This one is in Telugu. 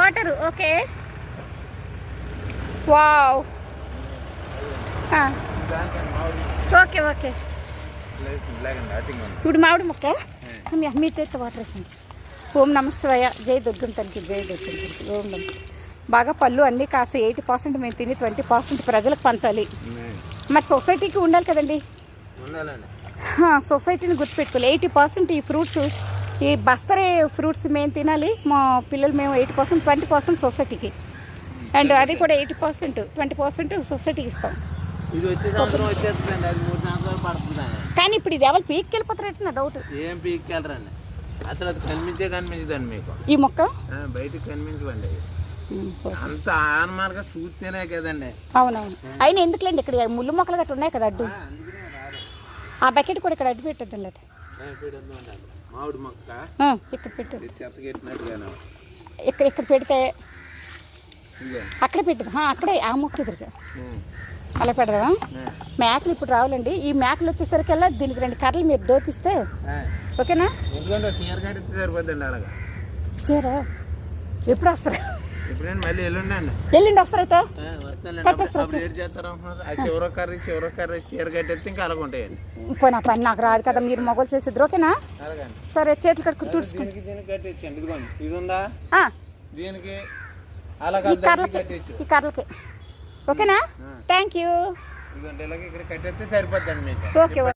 Water okay. Wow. Okay okay. ఇప్పుడు మామిడి మొక్క మీ చేతితో వాటర్ వేసండి. ఓం నమస్వాయ. జై దుర్గం తల్లికి, జై దుర్గం తల్లికి. ఓం నమ. బాగా పళ్ళు అన్నీ కాస్త 80% మేము తిని 20% ప్రజలకు పంచాలి. మరి సొసైటీకి ఉండాలి కదండి. సొసైటీని గుర్తుపెట్టుకోవాలి. 80% ఈ ఫ్రూట్స్, ఈ బస్తరే ఫ్రూట్స్ మేము తినాలి. మా పిల్లలు మేము 80%, 20% సొసైటీకి. అండ్ అది కూడా 80%, 20% సొసైటీకి ఇస్తాం. కానీ ఇప్పుడు ఇది ఎవరు పీక్కి వెళ్ళిపోతారు నా డౌట్. ఏం పీక్కి వెళ్ళరండి, అసలు అది కనిపించదండి మీకు. ఈ మొక్క బయటకు కనిపించవండి, అంత ఆనమాలుగా చూస్తేనే కదండి. అవునవును. అయినా ఎందుకులేండి, ఇక్కడ ముళ్ళు మొక్కలు గట్రా ఉన్నాయి కదా అడ్డు. ఆ బకెట్ కూడా ఇక్కడ అడ్డు పెట్టద్దు లేదు. మామిడి మొక్క ఇక్కడ పెట్టు. ఇక్కడ ఇక్కడ పెడితే అక్కడ పెట్టదు. అక్కడే ఆ మొక్క ఎదురుగా అలా పెడదాం. మేకలు ఇప్పుడు రావాలండి. ఈ మేకలు వచ్చేసరికల్లా దీనికి 2 కర్రలు మీరు దోపిస్తే ఓకేనా. చీర ఎప్పుడు వస్తారు? ఎల్లుండి వస్తారైతే పోనా పని నాకు రాదు కదా, మీరు మొగలు చేసేది ఓకేనా. సరే చేతులు కట్టుకుని తుడుచుకోండి. ఈ కర్రలకి ఓకేనా. Thank you. ఇక్కడ కట్టేస్తే సరిపోద్దండి మీకు. ఓకే.